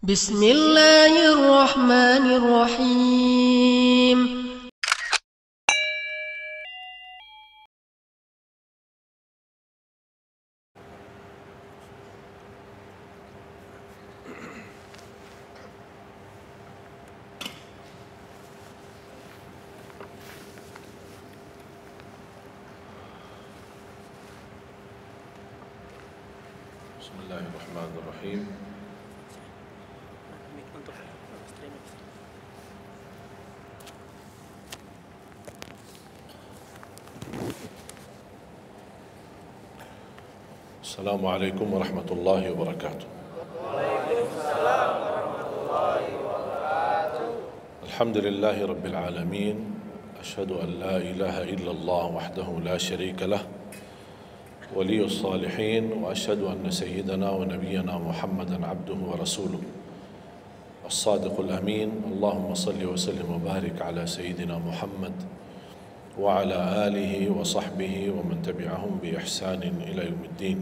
بسم الله الرحمن الرحيم. بسم الله الرحمن الرحيم. السلام عليكم ورحمة الله وبركاته. الحمد لله رب العالمين، أشهد أن لا إله إلا الله وحده لا شريك له ولي الصالحين، وأشهد أن سيدنا ونبينا محمدا عبده ورسوله الصادق الأمين. اللهم صل وسلم وبارك على سيدنا محمد وعلى آله وصحبه ومن تبعهم بإحسان إلى يوم الدين.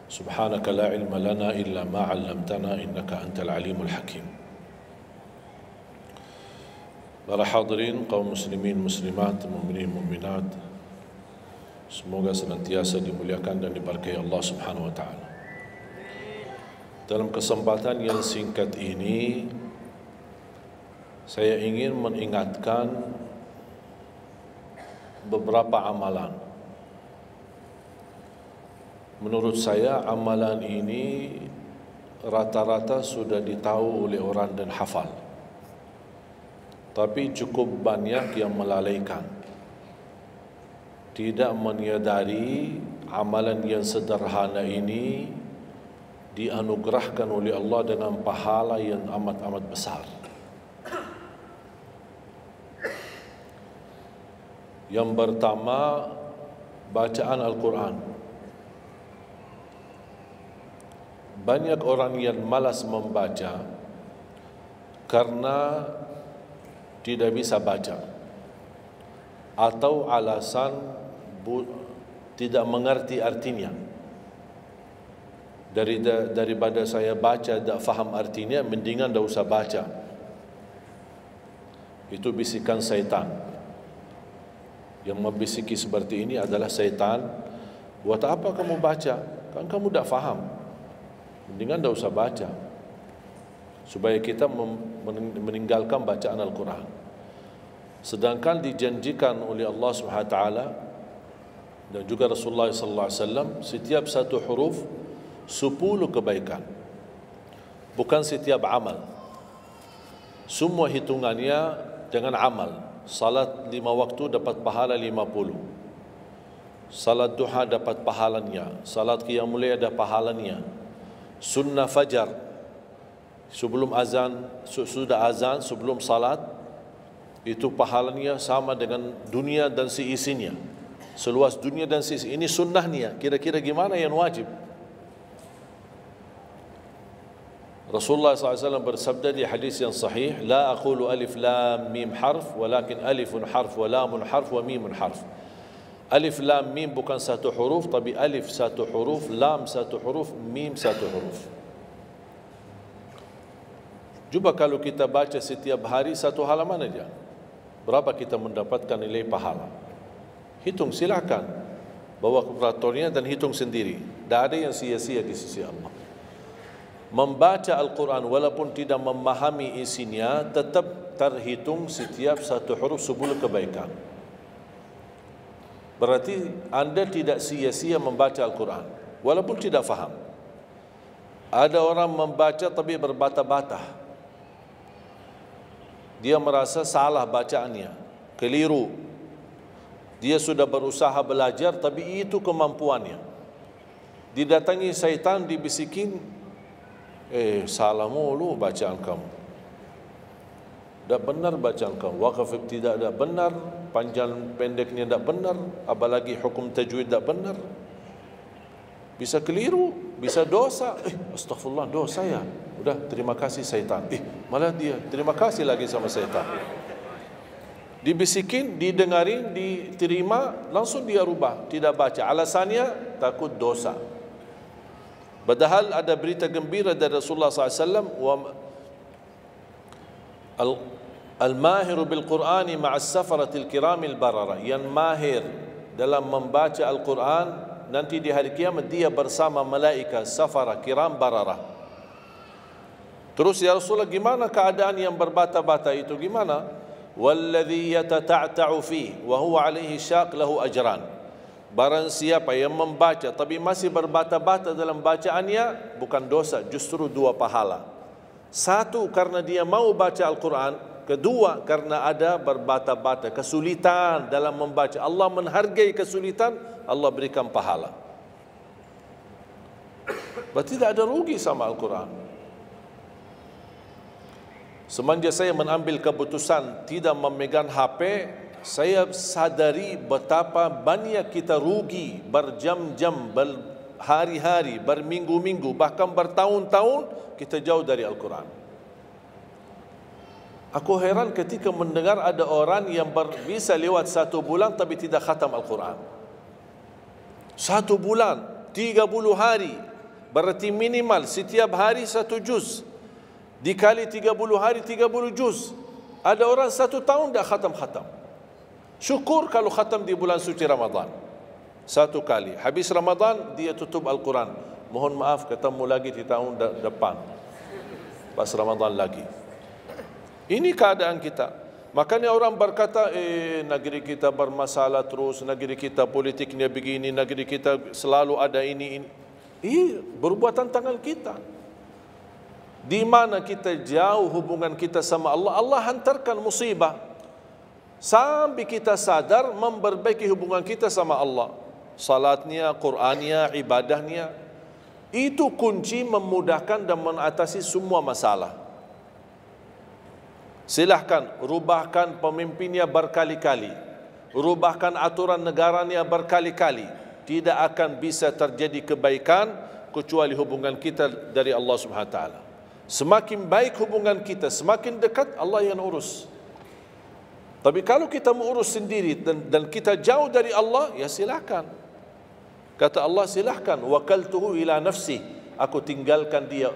سبحانك لا علم لنا إلا ما علمتنا إنك أنت العليم الحكيم. Para hadirin kaum muslimin muslimat, mukminin mukminat, semoga senantiasa dimuliakan dan diberkahi Allah Subhanahu wa taala. Dalam kesempatan yang singkat ini, saya ingin mengingatkan beberapa amalan. Menurut saya amalan ini rata-rata sudah ditahu oleh orang dan hafal, tapi cukup banyak yang melalaikan, tidak menyadari amalan yang sederhana ini dianugerahkan oleh Allah dengan pahala yang amat-amat besar. Yang pertama, bacaan Al-Quran. Banyak orang yang malas membaca karena tidak bisa baca, atau alasan tidak mengerti artinya. Daripada saya baca tak faham artinya, mendingan tak usah baca. Itu bisikan syaitan. Yang membisiki seperti ini adalah syaitan. Buat apa kamu baca? Kan kamu tak faham. Mendingan tak usah baca, supaya kita meninggalkan bacaan Al-Quran. Sedangkan dijanjikan oleh Allah Subhanahu wa taala dan juga Rasulullah sallallahu alaihi wasallam, setiap satu huruf 10 kebaikan. Bukan setiap amal. Semua hitungannya dengan amal. Salat 5 waktu dapat pahala 50. Salat duha dapat pahalanya. Salat qiyamul lail ada pahalanya. Sunnah fajar sebelum azan, sudah azan sebelum salat, itu pahalanya sama dengan dunia dan seisinya. Seluas dunia dan seisinya. Ini sunnahnya. Kira-kira gimana yang wajib? Rasulullah SAW bersabda di hadis yang sahih, la aqulu alif lam mim harf, walakin alifun harf wa lamun harf wa mimun harf. Alif lam mim bukan satu huruf, tapi alif satu huruf, lam satu huruf, mim satu huruf. Cuba kalau kita baca setiap hari satu halaman aja, berapa kita mendapatkan nilai pahala? Hitung, silakan. Bawa kalkulatornya dan hitung sendiri. Tak ada yang sia-sia di sisi Allah. Membaca Al-Quran walaupun tidak memahami isinya, tetap terhitung setiap satu huruf 10 kebaikan. Berarti anda tidak sia-sia membaca Al-Quran walaupun tidak faham. Ada orang membaca tapi berbata-bata. Dia merasa salah bacaannya, keliru. Dia sudah berusaha belajar tapi itu kemampuannya. Didatangi syaitan, dibisikin, salah mulu bacaan kamu. Tak benar bacaan kamu. Waqaf ibtida tak benar, panjang pendeknya tak benar, apalagi hukum tajwid tak benar. Bisa keliru, bisa dosa. Astaghfirullah, dosa ya. Udah, terima kasih syaitan. Malah dia terima kasih lagi sama syaitan. Dibisikin, didengarin, diterima, langsung dia rubah, tidak baca. Alasannya takut dosa. Padahal ada berita gembira dari Rasulullah SAW, al-mahiru bil-Qur'ani ma'as safaratil kiramil barara, yang mahir dalam membaca Al-Quran nanti di hari kiamat dia bersama malaikat safara kiram barara. Terus ya Rasulullah, gimana keadaan yang berbata-bata itu, gimana? Walladhi yatata'ta'u fi wa huwa alaihi syaq lahu ajran. Barang siapa yang membaca tapi masih berbata-bata dalam bacaannya, bukan dosa, justru 2 pahala. 1 karena dia mau baca Al-Quran, kedua karena ada berbata-bata, kesulitan dalam membaca. Allah menghargai kesulitan, Allah berikan pahala. Berarti tidak ada rugi sama Al-Quran. Semenjak saya mengambil keputusan tidak memegang HP, saya sadari betapa banyak kita rugi berjam-jam, berhari-hari, berminggu-minggu, bahkan bertahun-tahun kita jauh dari Al-Quran. Aku heran ketika mendengar ada orang yang bisa lewat 1 bulan tapi tidak khatam Al-Quran. 1 bulan, 30 hari, berarti minimal setiap hari 1 juz. Dikali 30 hari, 30 juz. Ada orang 1 tahun tidak khatam-khatam. Syukur kalau khatam di bulan suci Ramadan 1 kali. Habis Ramadan dia tutup Al-Quran. Mohon maaf, ketemu lagi di tahun depan pas Ramadan lagi. Ini keadaan kita. Makanya orang berkata, negeri kita bermasalah terus, negeri kita politiknya begini, negeri kita selalu ada ini. Perbuatan tangan kita. Di mana kita jauh hubungan kita sama Allah, Allah hantarkan musibah sampai kita sadar memperbaiki hubungan kita sama Allah. Salatnya, Qur'annya, ibadahnya. Itu kunci memudahkan dan mengatasi semua masalah. Silahkan rubahkan pemimpinnya berkali-kali, rubahkan aturan negaranya berkali-kali, tidak akan bisa terjadi kebaikan kecuali hubungan kita dari Allah Subhanahu wa taala. Semakin baik hubungan kita, semakin dekat Allah yang urus. Tapi kalau kita mengurus sendiri dan kita jauh dari Allah, ya silakan. Kata Allah, silahkan. Wakaltuhu ila nafsi. Aku tinggalkan dia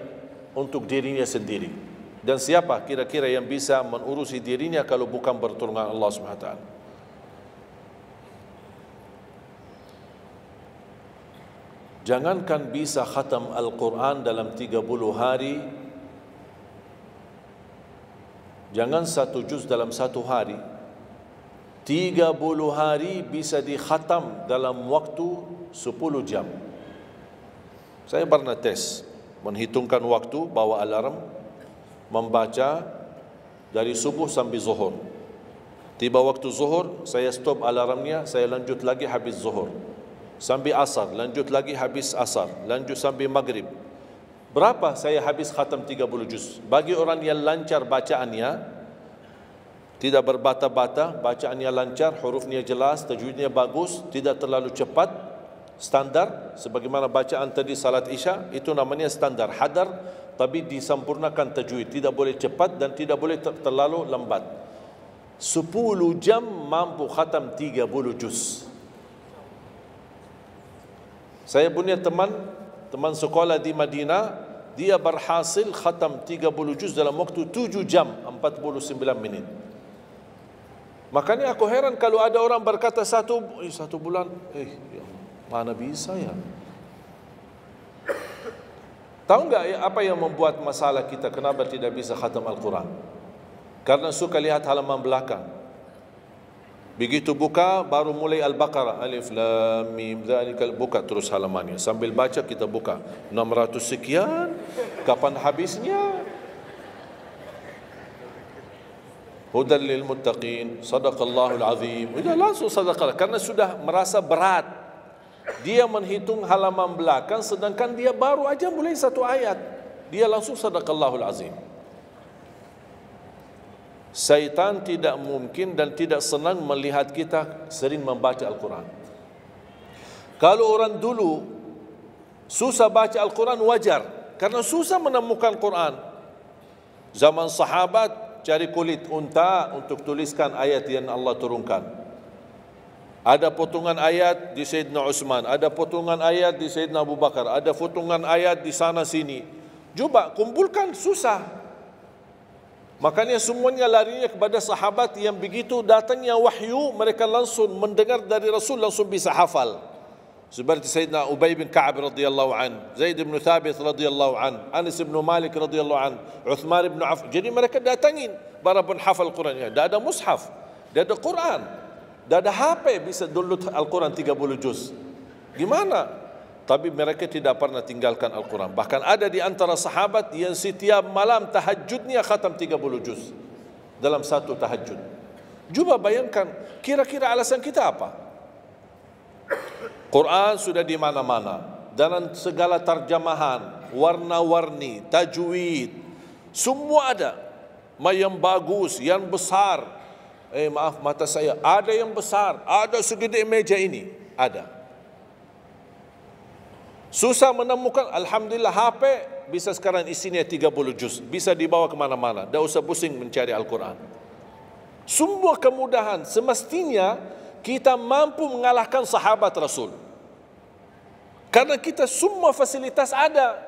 untuk dirinya sendiri. Dan siapa kira-kira yang bisa mengurusi dirinya kalau bukan bertolongan Allah SWT? Jangankan bisa khatam Al-Quran dalam 30 hari, jangan 1 juz dalam 1 hari, 30 hari bisa dikhatam dalam waktu 10 jam. Saya pernah tes, menghitungkan waktu, bawa alarm, membaca dari subuh sampai zuhur. Tiba waktu zuhur, saya stop alarmnya, saya lanjut lagi habis zuhur. Sampai asar, lanjut lagi habis asar, lanjut sampai maghrib. Berapa saya habis khatam 30 juz? Bagi orang yang lancar bacaannya, tidak berbata-bata, bacaannya lancar, hurufnya jelas, tajwidnya bagus, tidak terlalu cepat, standar, sebagaimana bacaan tadi salat Isya, itu namanya standar, hadar, tapi disempurnakan tajwid, tidak boleh cepat dan tidak boleh terlalu lambat. 10 jam mampu khatam 30 juz. Saya punya teman sekolah di Madinah, dia berhasil khatam 30 juz dalam waktu 7 jam 49 menit. Makanya aku heran kalau ada orang berkata 1 bulan, ya mana bisa ya? Tahu enggak ya apa yang membuat masalah kita kenapa tidak bisa khatam Al-Quran? Karena suka lihat halaman belakang. Begitu buka baru mulai Al-Baqarah, Alif Lam Mim Dzalikal, buka terus halamannya. Sambil baca kita buka 600 sekian, kapan habisnya? Hudan lil muttaqin, sadaqallahul azim. Sudah langsung sadaqah karena sudah merasa berat. Dia menghitung halaman belakang sedangkan dia baru aja mulai 1 ayat. Dia langsung sadaqallahul azim. Syaitan tidak mungkin dan tidak senang melihat kita sering membaca Al-Quran. Kalau orang dulu susah baca Al-Quran wajar, karena susah menemukan Quran. Zaman sahabat cari kulit unta untuk tuliskan ayat yang Allah turunkan. Ada potongan ayat di Sayyidina Utsman, ada potongan ayat di Sayyidina Abu Bakar, ada potongan ayat di sana sini. Cuba kumpulkan, susah. Makanya semuanya larinya kepada sahabat yang begitu datangnya wahyu, mereka langsung mendengar dari Rasul, langsung bisa hafal. Seperti Sayyidina Ubay bin Ka'ab radhiyallahu an, Zaid bin Thabit radhiyallahu an, Anas bin Malik radhiyallahu an, Uthman bin Affan. Jadi mereka datangin para penghafal Quran. Dah ada mushaf, dah ada Quran, dah ada HP bisa download Al-Quran 30 juz. Gimana? Tapi mereka tidak pernah tinggalkan Al-Quran. Bahkan ada di antara sahabat yang setiap malam tahajudnya khatam 30 juz dalam satu tahajud. Cuba bayangkan, kira-kira alasan kita apa? Quran sudah di mana-mana, dalam segala terjemahan, warna-warni, tajwid, semua ada. Yang bagus, yang besar. Maaf mata saya, ada yang besar, ada segede meja ini, ada. Susah menemukan, alhamdulillah HP bisa sekarang isinya 30 juz, bisa dibawa kemana-mana, tak usah pusing mencari Al-Quran. Semua kemudahan, semestinya kita mampu mengalahkan sahabat Rasul. Karena kita semua fasilitas ada.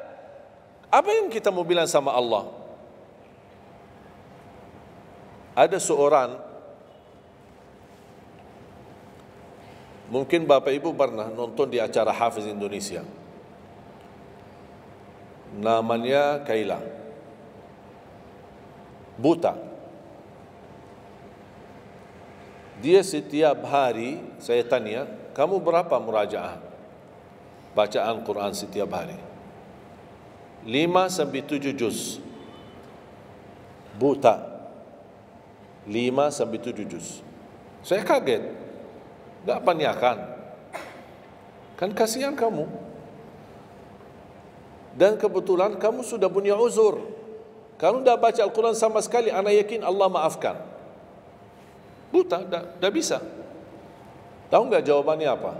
Apa yang kita mau bilang sama Allah? Ada seorang, mungkin Bapak Ibu pernah nonton di acara Hafiz Indonesia, namanya Kaila, buta. Dia setiap hari, saya tanya, kamu berapa murajaah bacaan Quran setiap hari? 5 sampai 7 juz. Buta. 5 sampai 7 juz. Saya kaget. Tak panyakan. Kan kasihan kamu. Dan kebetulan kamu sudah punya uzur. Kamu dah baca Al-Quran sama sekali, ana yakin Allah maafkan. Buta, dah bisa. Tahu enggak jawabannya apa?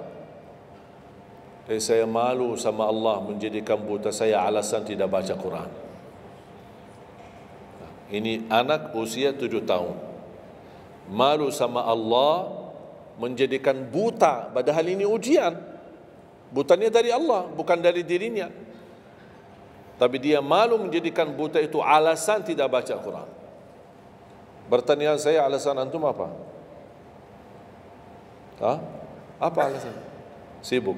Saya malu sama Allah menjadikan buta saya alasan tidak baca Quran. Ini anak usia 7 tahun. Malu sama Allah menjadikan buta, padahal ini ujian. Butanya dari Allah, bukan dari dirinya. Tapi dia malu menjadikan buta itu alasan tidak baca Quran. Pertanyaan saya, alasan antum apa? Apa alasan? Sibuk.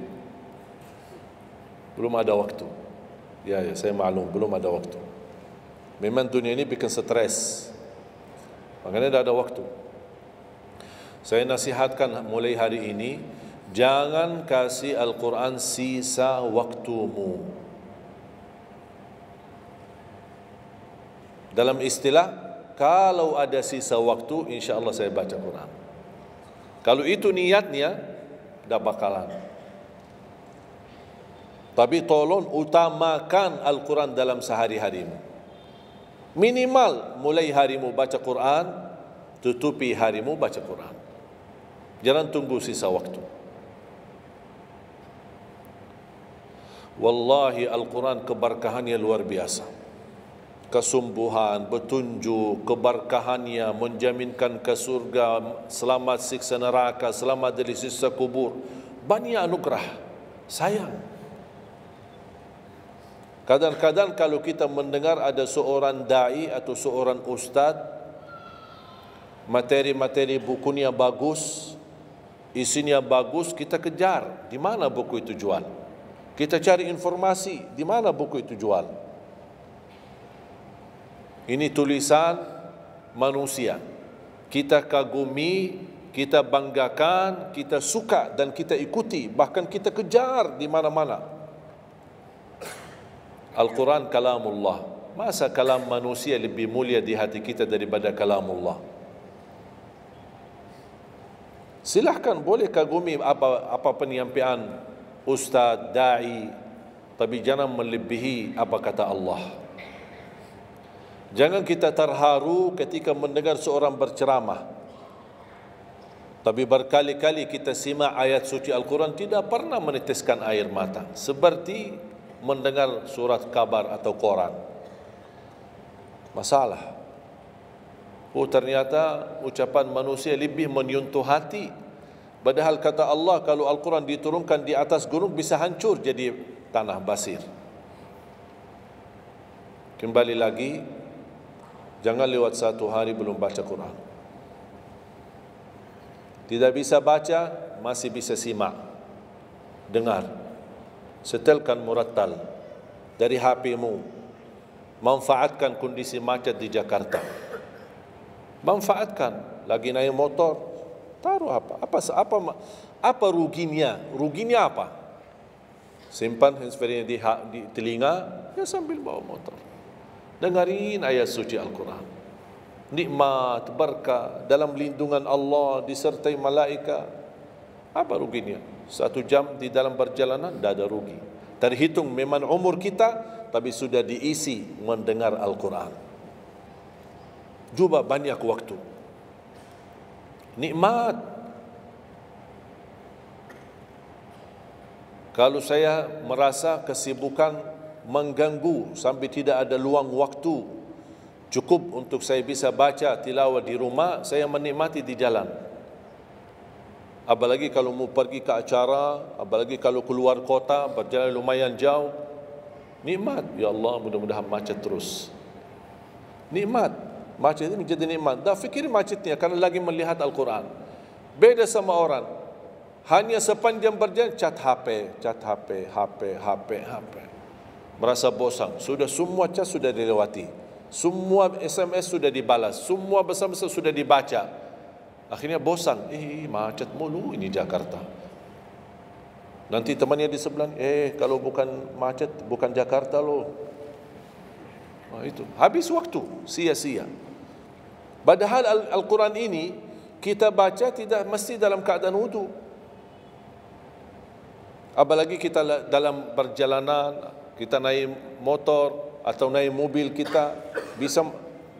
Belum ada waktu. Ya, saya maklum, belum ada waktu. Memang dunia ini bikin stres. Makanya tidak ada waktu. Saya nasihatkan mulai hari ini, jangan kasih Al-Quran sisa waktumu. Dalam istilah, kalau ada sisa waktu, insya Allah saya baca Quran. Kalau itu niatnya, dah bakalan. Tapi tolong utamakan Al-Quran dalam sehari-harimu. Minimal mulai harimu baca Quran, tutupi harimu baca Quran. Jangan tunggu sisa waktu. Wallahi Al-Quran keberkahannya luar biasa. Kesumbuhan, petunjuk, keberkahannya menjaminkan ke surga, selamat siksa neraka, selamat dari siksa kubur. Banyak anugerah. Sayang. Kadang-kadang kalau kita mendengar ada seorang da'i atau seorang ustaz, materi-materi bukunya bagus, isinya bagus, kita kejar. Di mana buku itu jual? Kita cari informasi, di mana buku itu jual? Ini tulisan manusia. Kita kagumi, kita banggakan, kita suka dan kita ikuti, bahkan kita kejar di mana-mana. Al-Quran kalamullah. Masa kalam manusia lebih mulia di hati kita daripada kalamullah? Silahkan boleh kagumi apa penyampaian ustaz, da'i, tapi jangan melebihi apa kata Allah. Jangan kita terharu ketika mendengar seorang berceramah, tapi berkali-kali kita simak ayat suci Al-Quran tidak pernah meneteskan air mata, seperti mendengar surat kabar atau koran. Masalah. Ternyata ucapan manusia lebih menyentuh hati Padahal kata Allah, kalau Al-Quran diturunkan di atas gunung bisa hancur jadi tanah basir. Kembali lagi, jangan lewat satu hari belum baca Quran. Tidak bisa baca, masih bisa simak, dengar, setelkan murattal dari HP-mu. Manfaatkan kondisi macet di Jakarta. Manfaatkan, lagi naik motor, taruh apa ruginya? Ruginya apa? Simpan handsfree di telinga, ya sambil bawa motor. Dengarin ayat suci Al-Quran. Nikmat, berkah, dalam lindungan Allah, disertai malaikat. Apa ruginya? 1 jam di dalam perjalanan, tidak ada rugi. Terhitung memang umur kita, tapi sudah diisi mendengar Al-Quran. Juga banyak waktu. Nikmat. Kalau saya merasa kesibukan mengganggu sampai tidak ada luang waktu cukup untuk saya bisa baca tilawah di rumah, saya menikmati di jalan. Apalagi kalau mau pergi ke acara, apalagi kalau keluar kota, berjalan lumayan jauh, nikmat. Ya Allah, mudah-mudahan macet terus. Nikmat. Macet ini menjadi nikmat. Dah fikir macetnya karena lagi melihat Al-Quran. Beda sama orang, hanya sepanjang berjalan cat HP, HP. Merasa bosan. Sudah semua cat sudah dilewati, semua SMS sudah dibalas, semua pesan-pesan sudah dibaca. Akhirnya bosan. Macet mulu ini Jakarta. Nanti temannya di sebelah, kalau bukan macet, bukan Jakarta loh. Itu habis waktu, sia-sia. Padahal Al-Quran ini kita baca tidak mesti dalam keadaan wudu. Apalagi kita dalam perjalanan, kita naik motor atau naik mobil, kita bisa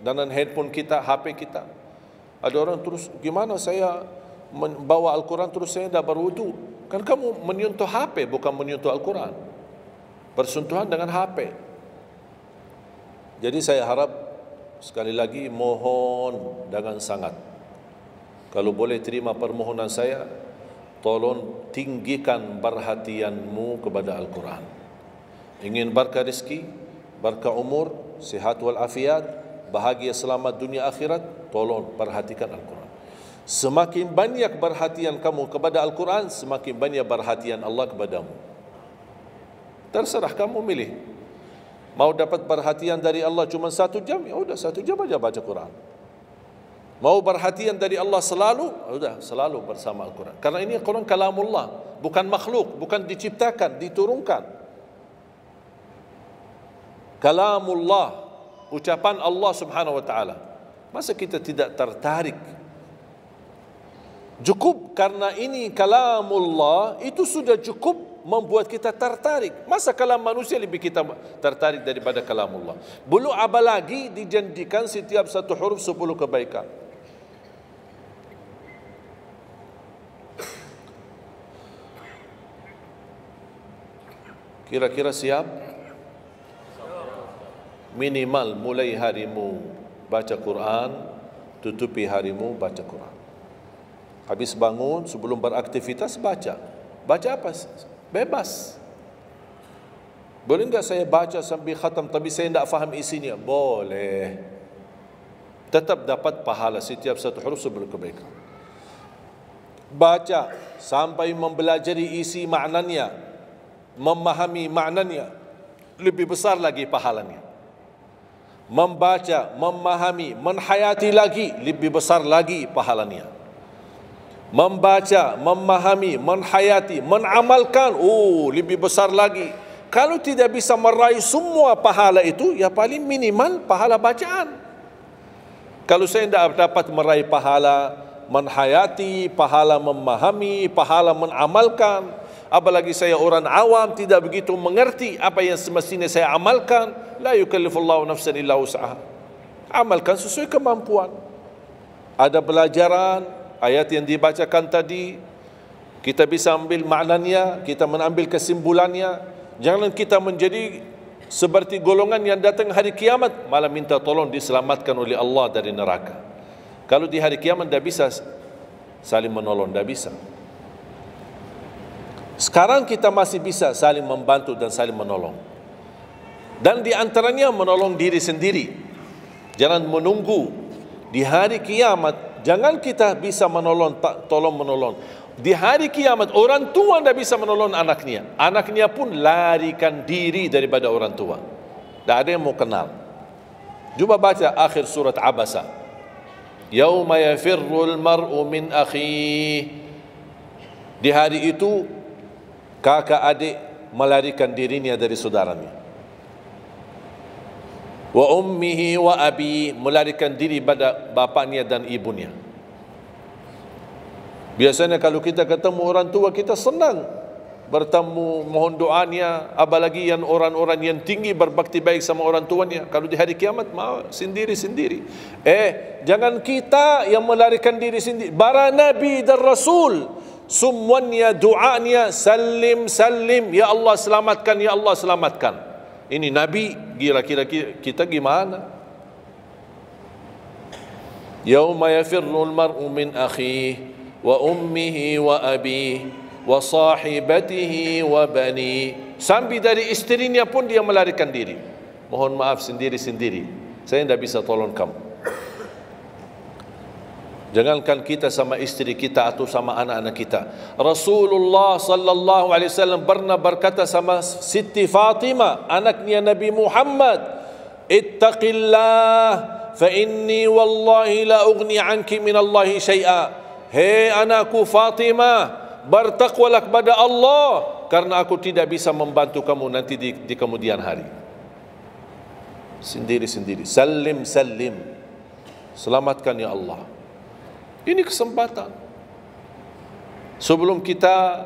dengan handphone kita, HP kita. Ada orang terus, gimana saya membawa Al-Quran terus saya tidak berwudu? Kan kamu menyentuh HP, bukan menyentuh Al-Quran. Bersentuhan dengan HP. Jadi saya harap, sekali lagi mohon dengan sangat, kalau boleh terima permohonan saya, tolong tinggikan perhatianmu kepada Al-Quran. Ingin berkah rezeki, berkah umur, sihat wal afiat, bahagia selamat dunia akhirat, tolong perhatikan Al-Quran. Semakin banyak perhatian kamu kepada Al-Quran, semakin banyak perhatian Allah kepadamu. Terserah kamu milih. Mau dapat perhatian dari Allah cuma 1 jam, ya udah 1 jam aja baca Quran. Mau perhatian dari Allah selalu, sudah selalu bersama Al-Quran. Karena ini Al-Quran kalamullah, bukan makhluk, bukan diciptakan, diturunkan. Kalamullah, ucapan Allah Subhanahu wa taala. Masa kita tidak tertarik? Cukup karena ini kalamullah, itu sudah cukup membuat kita tertarik. Masa kalam manusia lebih kita tertarik daripada kalamullah? Belum apalagi dijanjikan setiap satu huruf 10 kebaikan. Kira-kira siap? Minimal mulai harimu baca Quran, tutupi harimu baca Quran. Habis bangun, sebelum beraktivitas baca. Baca apa? Bebas. Boleh enggak saya baca sambil khatam tapi saya tidak faham isinya? Boleh. Tetap dapat pahala setiap satu huruf 10 kebaikan. Baca sampai mempelajari isi maknanya, memahami maknanya, lebih besar lagi pahalanya. Membaca, memahami, menhayati lagi, lebih besar lagi pahalanya. Membaca, memahami, menhayati, menamalkan, lebih besar lagi. Kalau tidak bisa meraih semua pahala itu, ya paling minimal pahala bacaan. Kalau saya tidak dapat meraih pahala menhayati, pahala memahami, pahala menamalkan, apalagi saya orang awam tidak begitu mengerti apa yang semestinya saya amalkan, la yukallifullahu nafsan illa wus'aha. Amalkan sesuai kemampuan. Ada pelajaran ayat yang dibacakan tadi, kita bisa ambil maknanya, kita mengambil kesimpulannya. Jangan kita menjadi seperti golongan yang datang hari kiamat malah minta tolong diselamatkan oleh Allah dari neraka. Kalau di hari kiamat tidak bisa saling menolong, tidak bisa. Sekarang kita masih bisa saling membantu dan saling menolong. Dan di antaranya menolong diri sendiri. Jangan menunggu di hari kiamat. Jangan kita bisa menolong, tolong menolong. Di hari kiamat orang tua tidak bisa menolong anaknya. Anaknya pun larikan diri daripada orang tua. Tak ada yang mau kenal. Cuba baca akhir surat Abasa. Yauma yafirrul mar'u min akhihi. Di hari itu kakak adik melarikan dirinya dari saudaranya. Wa ummihi wa abi, melarikan diri pada bapaknya dan ibunya. Biasanya kalau kita ketemu orang tua kita senang bertemu, mohon doanya, apalagi yang orang-orang yang tinggi berbakti baik sama orang tuanya. Kalau di hari kiamat mau sendiri-sendiri. Jangan kita yang melarikan diri sendiri. Para nabi dan rasul semuanya doanya salim salim, ya Allah selamatkan, ya Allah selamatkan. Ini nabi, kira-kira kita gimana? Yauma yafirrul mar'u min akhihi wa ummihi wa abihi wa sahibatihi wa bani. Sampai dari istrinya pun dia melarikan diri. Mohon maaf sendiri-sendiri, saya tidak bisa tolong kamu. Jangankan kita sama istri kita atau sama anak-anak kita. Rasulullah sallallahu alaihi wasallam pernah berkata sama Siti Fatimah, anaknya Nabi Muhammad, ittaqillah fa inni wallahi la ughni anki min Allahi syai'a. Hei anakku Fatimah, bertakwalah kepada Allah, karena aku tidak bisa membantu kamu nanti di kemudian hari. Sendiri-sendiri, salim salim, selamatkan ya Allah. Ini kesempatan. Sebelum kita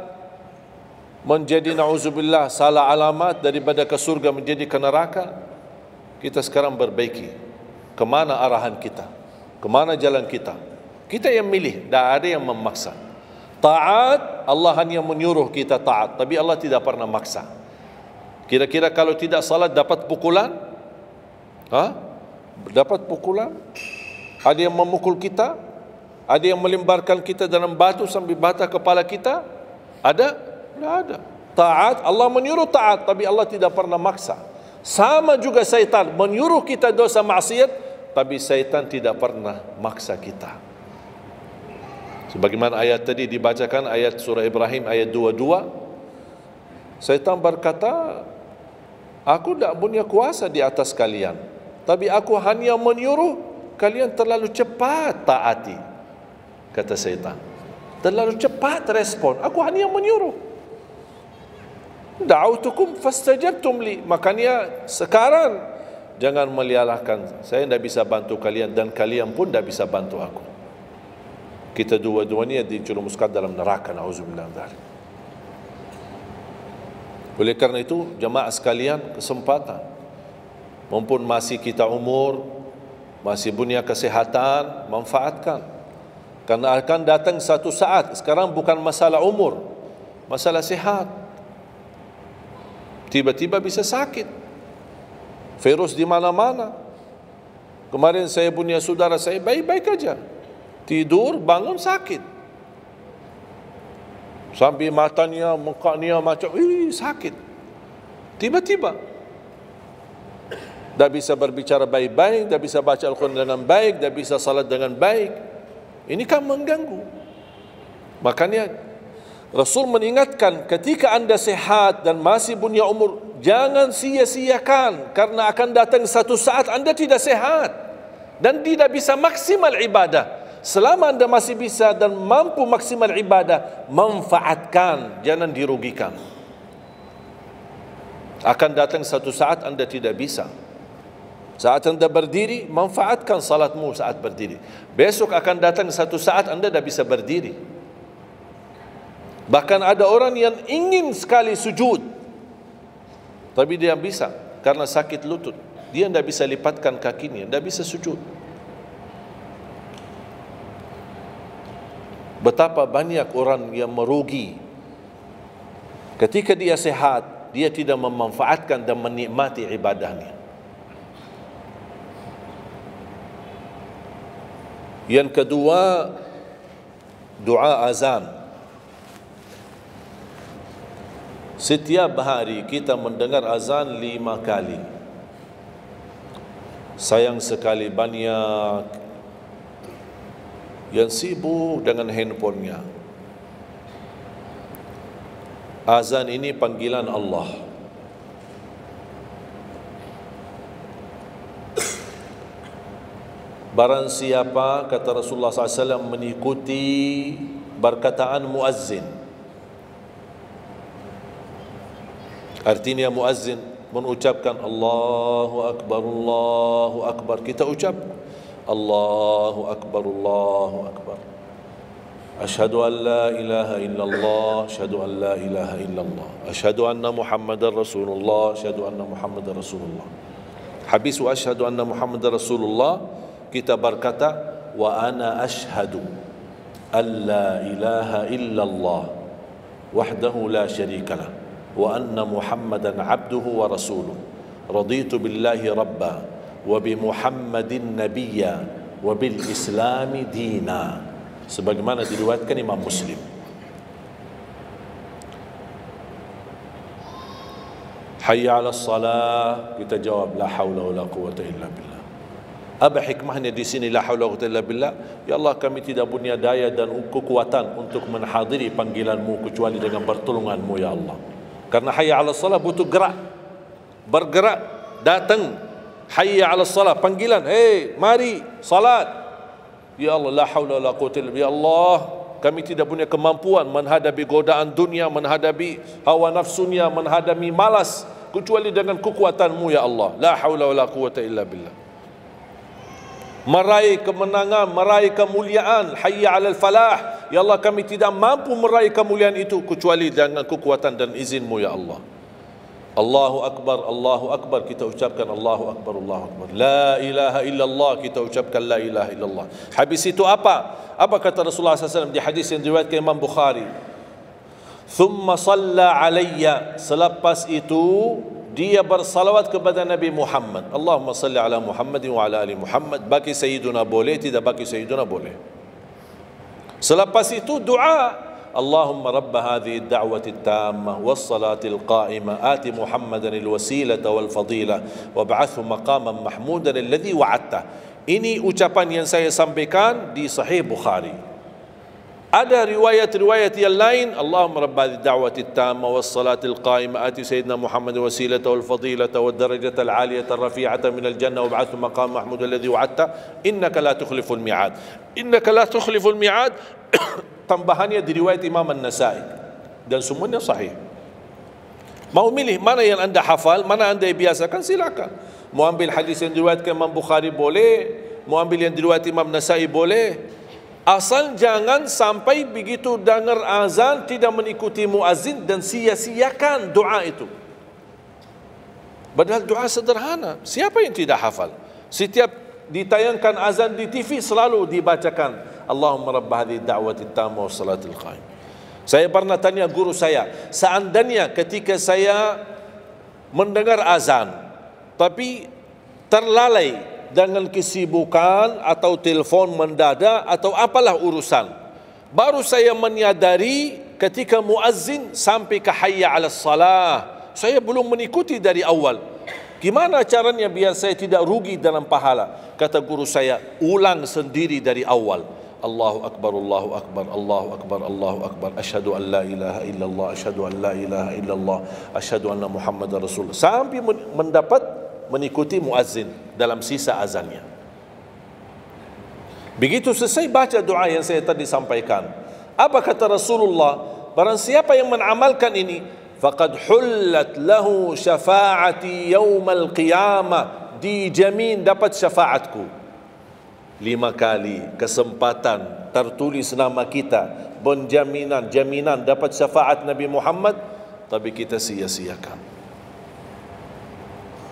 menjadi na'udzubillah salah alamat daripada ke surga menjadi ke neraka, kita sekarang perbaiki kemana arahan kita, kemana jalan kita. Kita yang milih, tidak ada yang memaksa. Taat, Allah hanya menyuruh kita taat, tapi Allah tidak pernah maksa. Kira-kira kalau tidak salat dapat pukulan? Dapat pukulan? Ada yang memukul kita? Ada yang melemparkan kita dalam batu sambil bata kepala kita? Ada? Tidak ada. Taat, Allah menyuruh taat, tapi Allah tidak pernah maksa. Sama juga syaitan, menyuruh kita dosa maksiat, tapi syaitan tidak pernah maksa kita. Sebagaimana ayat tadi dibacakan, ayat surah Ibrahim ayat 22, syaitan berkata, aku tidak punya kuasa di atas kalian, tapi aku hanya menyuruh kalian terlalu cepat taati. Kata syaitan, terlalu cepat respon, aku hanya menyuruh. Da'autukum fastajabtum li. Makanya sekarang jangan melialahkan, saya tidak bisa bantu kalian dan kalian pun tidak bisa bantu aku. Kita dua-duanya dijerumuskan dalam neraka, na'udzubillah min dzalik. Oleh karena itu jemaah sekalian, kesempatan, mumpun masih kita umur, masih punya kesehatan, manfaatkan. Karena akan datang satu saat, sekarang bukan masalah umur, masalah sehat. Tiba-tiba bisa sakit, virus di mana-mana. Kemarin saya punya saudara saya baik-baik aja, tidur bangun sakit, sampai matanya, mukanya macam sakit. Tiba-tiba tak bisa berbicara baik-baik, tak bisa baca Al-Quran dengan baik, tak bisa salat dengan baik. Ini kan mengganggu. Makanya Rasul mengingatkan, ketika anda sehat dan masih punya umur, jangan sia-siakan, karena akan datang satu saat anda tidak sehat dan tidak bisa maksimal ibadah. Selama anda masih bisa dan mampu maksimal ibadah, manfaatkan, jangan dirugikan. Akan datang satu saat anda tidak bisa. Saat anda berdiri, manfaatkan salatmu saat berdiri. Besok akan datang satu saat anda tidak bisa berdiri. Bahkan ada orang yang ingin sekali sujud, tapi dia bisa karena sakit lutut. Dia tidak bisa lipatkan kakinya, tidak bisa sujud. Betapa banyak orang yang merugi ketika dia sehat, dia tidak memanfaatkan dan menikmati ibadahnya. Yang kedua, doa azan. Setiap hari kita mendengar azan 5 kali. Sayang sekali banyak yang sibuk dengan handphonenya. Azan ini panggilan Allah. Barang siapa, kata Rasulullah SAW, mengikuti perkataan muazzin. Artinya muazzin mengucapkan Allahu Akbar, Allahu Akbar. Kita ucap Allahu Akbar, Allahu Akbar. Asyhadu an la ilaha illallah, asyhadu an la ilaha illallah. Asyhadu anna Muhammadar Rasulullah, asyhadu anna Muhammadar Rasulullah. Habis wa asyhadu anna Muhammadar Rasulullah, kita berkata wa ana asyhadu an la ilaha illallah wahdahu la syarikalah wa anna Muhammadan abduhu wa rasuluh. Raditu billahi rabba wa bi Muhammadin nabiyya wa bil islami dina. Sebagaimana diriwayatkan Imam Muslim. Hayya 'alas salah, kita jawab la haula wala quwwata illa billah. Apa hikmahnya di sini la haula wala quwwata illa billah? Ya Allah, kami tidak punya daya dan kekuatan untuk menghadiri panggilan-Mu kecuali dengan pertolongan-Mu ya Allah. Karena hayya 'alas salah butuh gerak. Bergerak, datang. Hayya 'alas salah, panggilan, hey, mari salat. Ya Allah, la haula wala quwwata illa billah. Ya Allah, kami tidak punya kemampuan menghadapi godaan dunia, menghadapi hawa nafsunya, menghadapi malas kecuali dengan kekuatan-Mu ya Allah. La haula wala quwwata illa billah. Meraih kemenangan, meraih kemuliaan, hayya 'alal falah. Ya Allah, kami tidak mampu meraih kemuliaan itu kecuali dengan kekuatan dan izin-Mu ya Allah. Allahu Akbar, Allahu Akbar, kita ucapkan Allahu Akbar, Allahu Akbar. La ilaha illallah, kita ucapkan la ilaha illallah. Habis itu apa? Apa kata Rasulullah SAW di hadis yang diriwayatkan Imam Bukhari? Thumma salla alayya, selepas itu dia bersalawat kepada Nabi Muhammad. Allahumma salli ala Muhammadin wa ala ali Muhammad. Bagi Sayyiduna boleh, tidak bagi Sayyiduna boleh. Selepas itu doa, Allahumma rabba hadhihi ad-da'wati at-tammah was-salati al-qa'imah ati Muhammadan al-wasilata wal-fadilah wab'athhu maqaman mahmudan alladhi wa'adta. Ini ucapan yang saya sampaikan di Sahih Bukhari. Ada riwayat-riwayat yang lain, Allahumma rabba hadhihi ad-da'wati at-tammah was-salati al-qa'imah ati sayyidina Muhammadan al-wasilata wal-fadilata wad-darajata al-'aliyata ar-rafi'ata min al-jannah wab'athhu maqaman mahmudan alladhi wa'adta innaka la tukhliful mi'ad. Innaka la tukhliful mi'ad. Tambahannya diriwayat Imam An-Nasai dan semuanya sahih. Mau milih mana yang anda hafal, mana anda biasakan, silakan. Mau ambil hadis yang diriwayatkan Imam Bukhari boleh, mau ambil yang diriwayat Imam Nasai boleh. Asal jangan sampai begitu dengar azan tidak mengikuti muazzin dan sia-siakan doa itu. Padahal doa sederhana. Siapa yang tidak hafal? Setiap ditayangkan azan di TV selalu dibacakan Allahumma rabb hadhihi ad-da'wati at-tammah was salatil qa'imah. Saya pernah tanya guru saya, seandainya ketika saya mendengar azan tapi terlalai dengan kesibukan atau telefon mendadak atau apalah urusan, baru saya menyadari ketika muazzin sampai ke hayya 'alas salah, saya belum mengikuti dari awal. Gimana caranya biar saya tidak rugi dalam pahala? Kata guru saya, ulang sendiri dari awal. Allahu Akbar, Allahu Akbar, Allahu Akbar, Allahu Akbar. Asyhadu an la ilaha illallah, asyhadu an la ilaha illallah, asyhadu anna Muhammadar Rasulullah. Sampai mendapat mengikuti muazzin dalam sisa azannya. Begitu selesai baca doa yang saya tadi sampaikan. Apa kata Rasulullah? Barang siapa yang mengamalkan ini, faqad hullat lahu syafa'ati yaumal qiyamah, dijamin dapat syafaatku. 5 kali kesempatan tertulis nama kita, jaminan dapat syafaat Nabi Muhammad, tapi kita sia-siakan.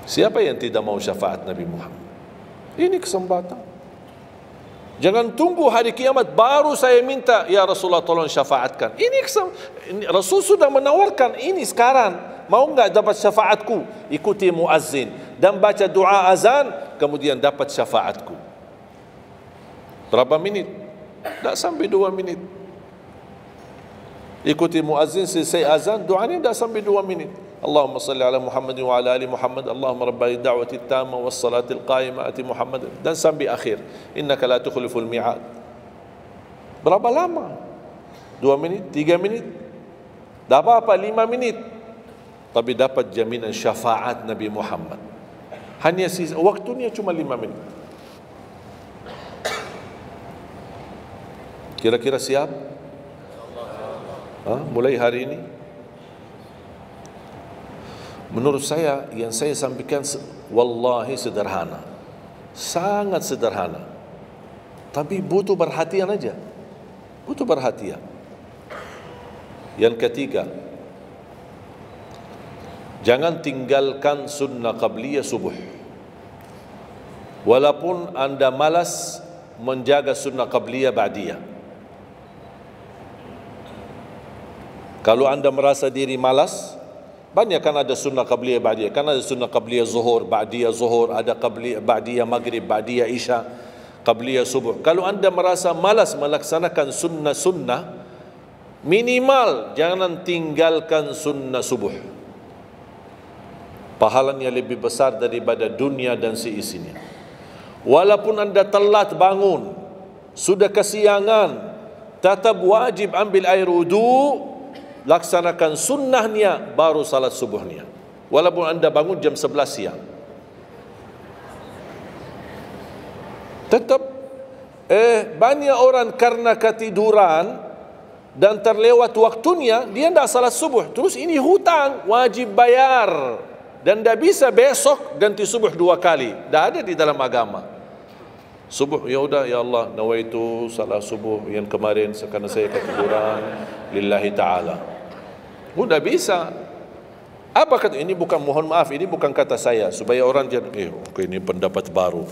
Siapa yang tidak mau syafaat Nabi Muhammad? Ini kesempatan. Jangan tunggu hari kiamat baru saya minta, ya Rasulullah tolong syafaatkan. Ini Rasul sudah menawarkan ini sekarang. Mau enggak dapat syafaatku? Ikuti muazzin dan baca doa azan, kemudian dapat syafaatku. Berapa minit? Tak sampai 2 minit. ikuti muazzin selesai azan, doanya dah sampai 2 minit. Allahumma salli ala Muhammad wa ala ali Muhammad, Allahumma rabbani da'wati tamma was salatil qa'imah ati Muhammad, dan sampai akhir, innaka la tukhliful mi'ad. Berapa lama? 2 minit, 3 minit? Dah apa 5 minit? Tapi dapat jaminan syafaat Nabi Muhammad. Hanya waktunya cuma 5 minit. Kira-kira siap? Mulai hari ini? Menurut saya, yang saya sampaikan wallahi sederhana, sangat sederhana, tapi butuh perhatian aja, butuh perhatian. Yang ketiga, jangan tinggalkan sunnah qabliyah subuh. Walaupun anda malas menjaga sunnah qabliyah ba'diyah. Kalau anda merasa diri malas, banyak kan ada sunnah qabliyah ba'diyah, kan ada sunnah qabliyah zuhur, ba'diyah zuhur, ada qabliyah ba'diyah maghrib, ba'diyah isya, qabliyah subuh. Kalau anda merasa malas melaksanakan sunnah-sunnah, minimal jangan tinggalkan sunnah subuh. Pahalanya lebih besar daripada dunia dan seisinya. Walaupun anda telat bangun, sudah kesiangan, tetap wajib ambil air wudu, laksanakan sunnahnya baru salat subuhnya, walaupun anda bangun jam 11 siang. Tetap banyak orang karena ketiduran dan terlewat waktunya, dia tidak salat subuh, terus ini hutang, wajib bayar, dan tidak bisa besok ganti subuh 2 kali. Tidak ada di dalam agama. Subuh, ya udah, ya Allah, nawaitu salat subuh yang kemarin karena saya ketiduran lillahi ta'ala. Udah bisa. Apa kata ini? Bukan, mohon maaf, ini bukan kata saya supaya orang jangan ini pendapat baru.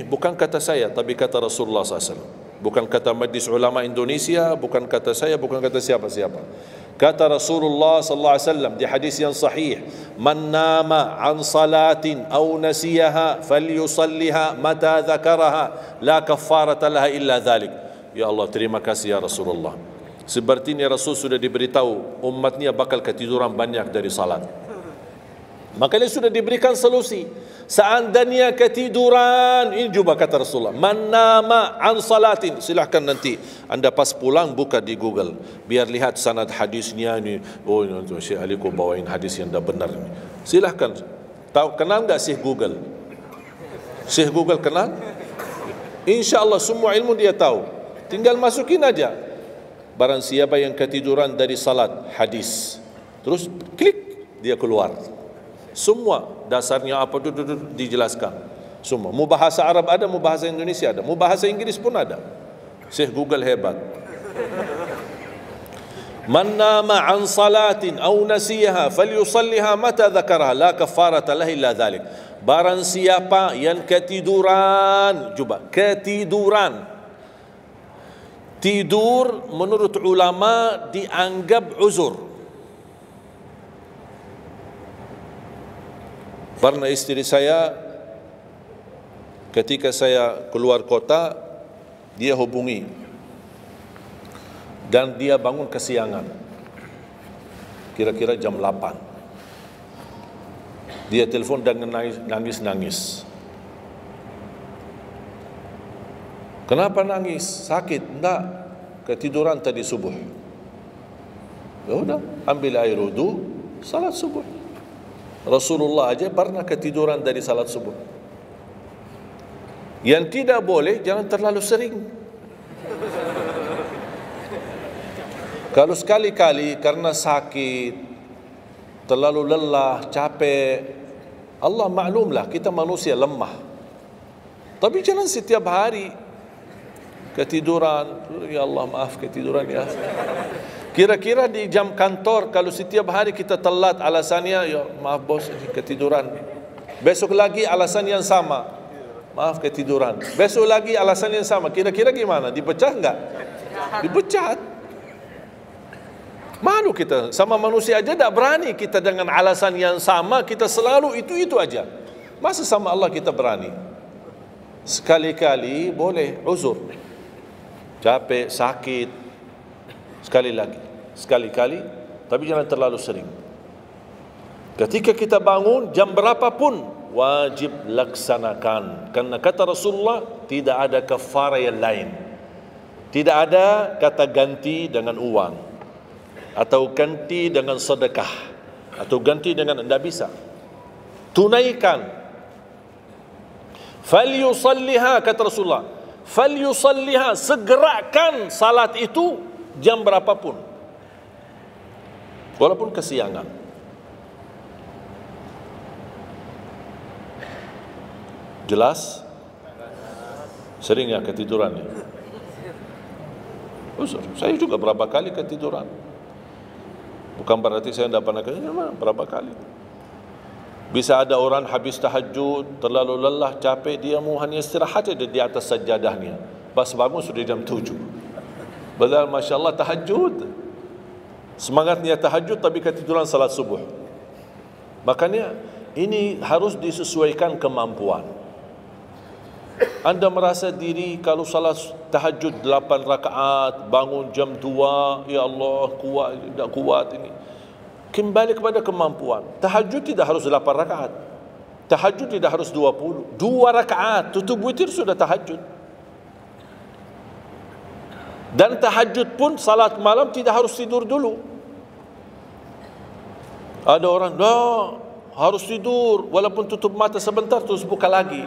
Bukan kata saya, tapi kata Rasulullah SAW. Bukan kata Majlis Ulama Indonesia, bukan kata saya, bukan kata siapa-siapa. Kata Rasulullah SAW di hadis yang sahih, man nama an salatin aw nasiyaha falyusalliha mata dzakaraha la kaffarata laha illa dzalik. Ya Allah, terima kasih ya Rasulullah. Sepertinya Rasul sudah diberitahu umatnya bakal ketiduran banyak dari salat. Makanya sudah diberikan solusi. Seandainya ketiduran, ini juga kata Rasulullah, man nama an salatin, silahkan nanti anda pas pulang buka di Google, biar lihat sanad hadisnya ini. Oh, Syekh Ali kau bawain hadis yang dah benar ini. Silahkan. Tahu, kenal tak Syekh Google? Syekh Google kenal? InsyaAllah semua ilmu dia tahu. Tinggal masukin aja. Barang siapa yang ketiduran dari salat, hadis, terus klik, dia keluar. Semua dasarnya apa dijelaskan. Semua. Mau bahasa Arab ada, mau bahasa Indonesia ada, mau bahasa Inggris pun ada. Syekh Google hebat. Man nama an salatin aw nasiyaha falyusalliha mata dzakaraha la kaffarata lahu illa dzalik. Barang siapa yang ketiduran, coba ketiduran. Tidur menurut ulama dianggap uzur. Pernah istri saya ketika saya keluar kota, dia hubungi dan dia bangun kesiangan, kira-kira jam 8. Dia telepon dan nangis. Kenapa nangis? Sakit? Enggak, ketiduran tadi subuh. Ya udah, ambil air wudu, salat subuh. Rasulullah aja pernah ketiduran dari salat subuh. Yang tidak boleh, jangan terlalu sering. Kalau sekali-kali karena sakit, terlalu lelah, capek, Allah maklumlah kita manusia lemah. Tapi jangan setiap hari ketiduran. Ya Allah, maaf ketiduran ya. Kira-kira di jam kantor, kalau setiap hari kita telat alasannya, ya maaf bos ketiduran. Besok lagi alasan yang sama, maaf ketiduran. Besok lagi alasan yang sama. Kira-kira gimana? Dipecat enggak? Dipecat. Malu kita sama manusia aja tak berani kita dengan alasan yang sama, kita selalu itu aja. Masa sama Allah kita berani? Sekali-kali boleh uzur, capek, sakit. Sekali lagi, sekali-kali, tapi jangan terlalu sering. Ketika kita bangun, jam berapapun wajib laksanakan. Karena kata Rasulullah, tidak ada kafara yang lain. Tidak ada kata ganti dengan uang, atau ganti dengan sedekah, atau ganti dengan, tidak bisa. Tunaikan. Falyusalliha, kata Rasulullah, falyusalliha, segerakan salat itu jam berapapun, walaupun kesiangan. Jelas? Seringnya ketiduran ya? Saya juga berapa kali ketiduran. Bukan berarti saya tidak pernah ketiduran, berapa kali. Bisa ada orang habis tahajud, terlalu lelah, capek, dia mau hanya istirahat saja di atas sajadahnya. Pas bangun sudah jam 7. Padahal Masya Allah tahajud. Semangatnya tahajud tapi ketiduran salat subuh. Makanya ini harus disesuaikan kemampuan. Anda merasa diri kalau salat tahajud 8 rakaat, bangun jam 2, ya Allah kuat, tidak kuat ini. Kembali kepada kemampuan. Tahajud tidak harus 8 rakaat. Tahajud tidak harus 20. 2 rakaat, tutup witir sudah tahajud. Dan tahajud pun salat malam tidak harus tidur dulu. Ada orang, harus tidur, walaupun tutup mata sebentar terus buka lagi.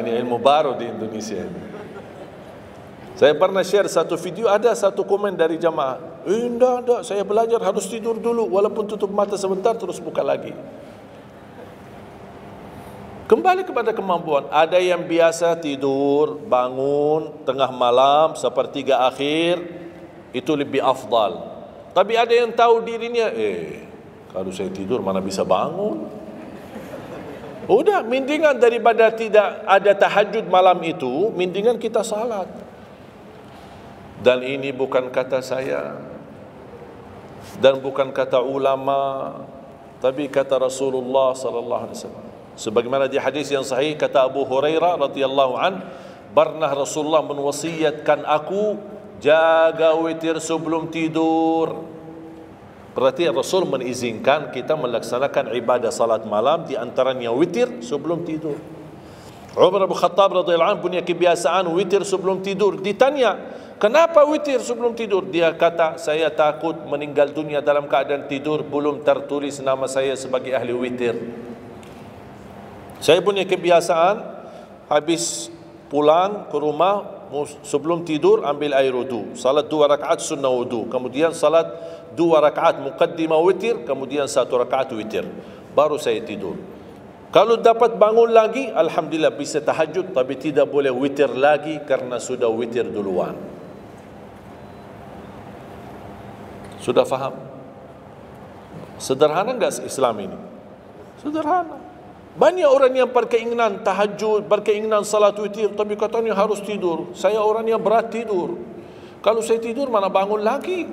Ini ilmu baru di Indonesia ini. Saya pernah share satu video, ada satu komen dari jamaah, enggak, saya belajar harus tidur dulu, walaupun tutup mata sebentar terus buka lagi. Kembali kepada kemampuan. Ada yang biasa tidur, bangun tengah malam, sepertiga akhir, itu lebih afdal. Tapi ada yang tahu dirinya, kalau saya tidur mana bisa bangun. Udah, mendingan daripada tidak ada tahajud malam itu, mendingan kita salat. Dan ini bukan kata saya, dan bukan kata ulama, tapi kata Rasulullah sallallahu alaihi wasallam. Sebagaimana di hadis yang sahih kata Abu Hurairah radhiyallahu an, pernah Rasulullah menwasiatkan aku jaga witir sebelum tidur. Berarti Rasul mengizinkan kita melaksanakan ibadah salat malam, di antaranya witir sebelum tidur. Umar bin Khattab radhiyallahu anhu punya kebiasaan witir sebelum tidur. Ditanya, kenapa witir sebelum tidur? Dia kata, saya takut meninggal dunia dalam keadaan tidur, belum tertulis nama saya sebagai ahli witir. Saya punya kebiasaan, habis pulang ke rumah, sebelum tidur ambil air wudu, salat 2 rakaat sunnah wudu, kemudian salat 2 rakaat muqaddimah witir, kemudian 1 rakaat witir, baru saya tidur. Kalau dapat bangun lagi, alhamdulillah bisa tahajud, tapi tidak boleh witir lagi karena sudah witir duluan. Sudah faham? Sederhana enggak Islam ini? Sederhana. Banyak orang yang berkeinginan tahajud, berkeinginan salat witir, tapi katanya harus tidur. Saya orang yang berat tidur. Kalau saya tidur mana bangun lagi?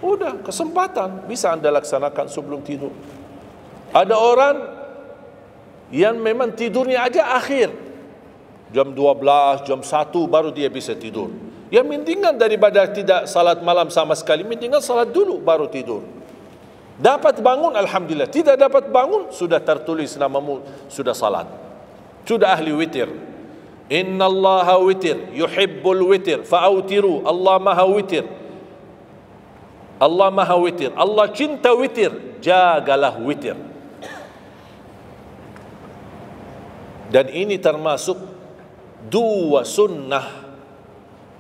Udah, kesempatan bisa Anda laksanakan sebelum tidur. Ada orang yang memang tidurnya aja akhir, jam 12, jam 1 baru dia bisa tidur. Ya mendingan daripada tidak salat malam sama sekali, mendingan salat dulu baru tidur. Dapat bangun, alhamdulillah. Tidak dapat bangun, sudah tertulis namamu, sudah salat, sudah ahli witir. Innallaha witir, yuhibbul witir, fa'autiru. Allah maha witir, Allah maha witir, Allah cinta witir, jagalah witir. Dan ini termasuk 2 sunnah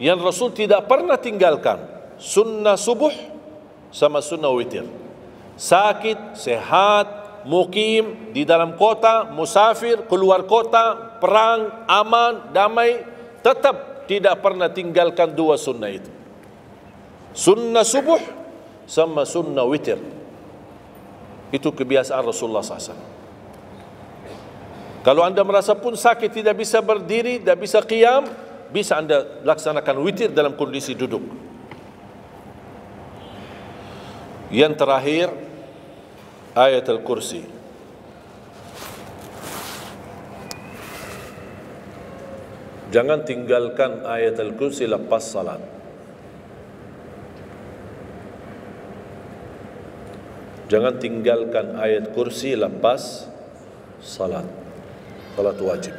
yang Rasul tidak pernah tinggalkan, sunnah subuh sama sunnah witir. Sakit, sehat, mukim, di dalam kota, musafir, keluar kota, perang, aman, damai, tetap tidak pernah tinggalkan 2 sunnah itu. Sunnah subuh sama sunnah witir. Itu kebiasaan Rasulullah SAW. Kalau Anda merasa pun sakit, tidak bisa berdiri, tidak bisa qiyam, bisa Anda laksanakan witir dalam kondisi duduk. Yang terakhir, ayat Al-Kursi. Jangan tinggalkan ayat Al-Kursi lepas salat. Jangan tinggalkan ayat kursi lepas salat. Salat wajib.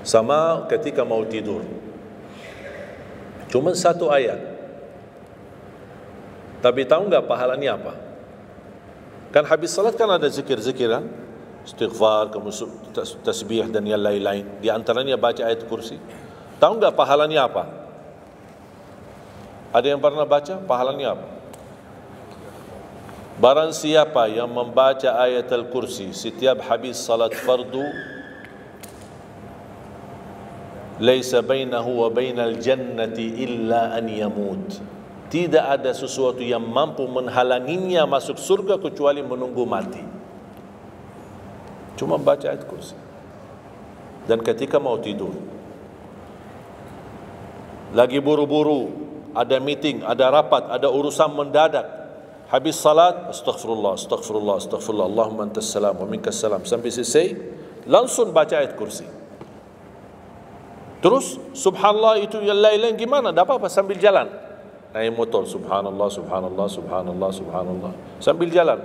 Sama ketika mau tidur. Cuma satu ayat. Tapi tahu enggak pahalanya apa? Kan habis salat kan ada zikir-zikir kan? Istighfar, tasbih dan yang lain-lain. Di antaranya baca ayat kursi. Tahu enggak pahalanya apa? Ada yang pernah baca? Pahalanya apa? Barang siapa yang membaca ayat al-kursi setiap habis salat fardu, laisa bainahu wa bainal jannati illa an yamut. Tidak ada sesuatu yang mampu menghalanginya masuk surga kecuali menunggu mati. Cuma baca ayat kursi. Dan ketika mau tidur, lagi buru-buru, ada meeting, ada rapat, ada urusan mendadak, habis salat, astaghfirullah, astaghfirullah, astaghfirullah, Allahumma antas salam wa minkas salam, sampai selesai, langsung baca ayat kursi. Terus subhanallah itu yang lain-lain gimana? Tak apa-apa, sambil jalan. Naik motor, subhanallah, subhanallah, subhanallah, subhanallah, sambil jalan.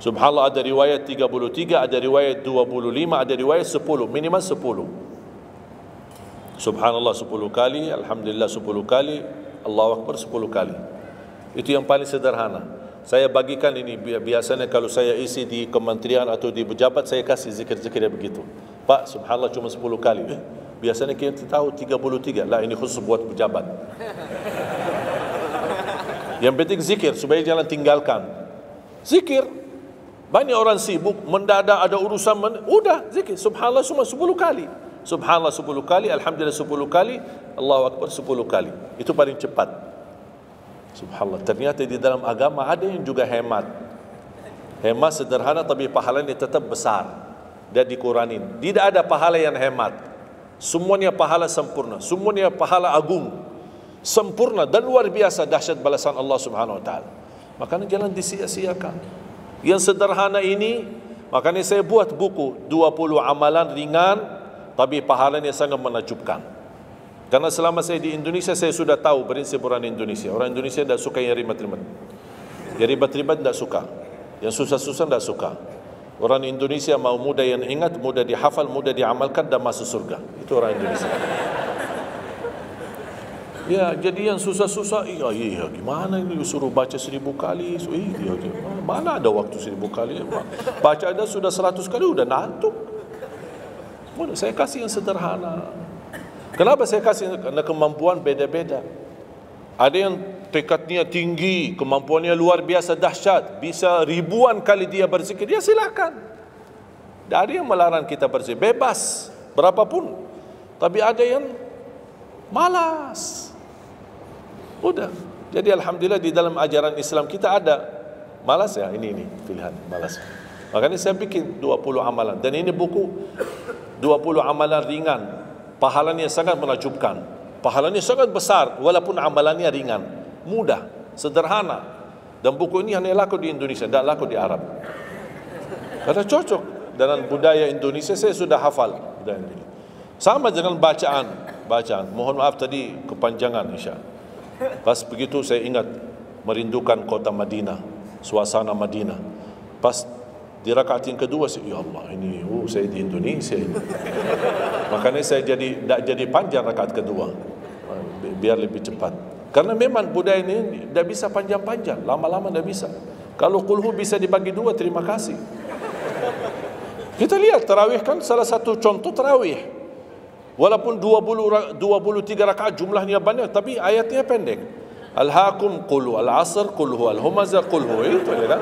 Subhanallah ada riwayat 33, ada riwayat 25, ada riwayat 10, minimal 10. Subhanallah 10 kali, alhamdulillah 10 kali, Allahu Akbar 10 kali. Itu yang paling sederhana. Saya bagikan ini, biasanya kalau saya isi di kementerian atau di pejabat, saya kasih zikir-zikir begitu. Pak, subhanallah cuma 10 kali. Biasanya kita tahu 33. Lah, ini khusus buat pejabat. Yang penting zikir, supaya jangan tinggalkan. Zikir. Banyak orang sibuk, mendadak ada urusan, udah zikir. Subhanallah cuma 10 kali. Subhanallah 10 kali, alhamdulillah 10 kali, Allahu Akbar 10 kali. Itu paling cepat. Subhanallah. Ternyata di dalam agama ada yang juga hemat. Hemat sederhana tapi pahalanya tetap besar. Dia dikuranin. Tidak ada pahala yang hemat. Semuanya pahala sempurna. Semuanya pahala agung. Sempurna dan luar biasa dahsyat balasan Allah Subhanahu wa taala. Makanya jangan disia-siakan. Yang sederhana ini, makanya saya buat buku 20 amalan ringan tapi pahalanya sangat menakjubkan. Karena selama saya di Indonesia, saya sudah tahu prinsip orang Indonesia. Orang Indonesia tidak suka yang ribet-ribet. Yang ribet-ribet tidak suka. Yang susah-susah tidak suka. Orang Indonesia mau mudah yang ingat, mudah dihafal, mudah diamalkan dan masuk surga. Itu orang Indonesia. Ya, jadi yang susah-susah, iya, gimana ini suruh baca 1000 kali? Iya, mana ada waktu 1000 kali? Baca ada sudah 100 kali, udah ngantuk. Saya kasih yang sederhana. Kenapa saya kasih? Karena kemampuan beda-beda. Ada yang tekadnya tinggi, kemampuannya luar biasa dahsyat, bisa ribuan kali dia berzikir, ya silakan. Tidak ada yang melarang kita berzikir, bebas, berapapun. Tapi ada yang malas. Udah. Jadi alhamdulillah di dalam ajaran Islam kita ada malas ya, ini pilihan malas. Makanya saya bikin 20 amalan. Dan ini buku 20 amalan ringan. Pahalanya sangat menakjubkan. Pahalanya sangat besar walaupun amalannya ringan. Mudah, sederhana. Dan buku ini hanya laku di Indonesia, tidak laku di Arab. Karena cocok dengan budaya Indonesia, saya sudah hafal budaya Indonesia. Sama dengan bacaan. Mohon maaf tadi kepanjangan insya. Pas begitu saya ingat merindukan kota Madinah, suasana Madinah. Pas di rakaat yang kedua, ya Allah, ini saya di Indonesia ini. Makanya saya tidak jadi panjang rakaat kedua, biar lebih cepat. Karena memang budaya ini tidak bisa panjang-panjang, lama-lama tidak bisa. Kalau kulhu bisa dibagi 2, terima kasih. Kita lihat tarawih kan salah satu contoh tarawih. Walaupun 23 rakaat jumlahnya banyak, tapi ayatnya pendek. Al-hakum qulhu, al-asr qulhu, al-humazah qulhu, itu ya kan?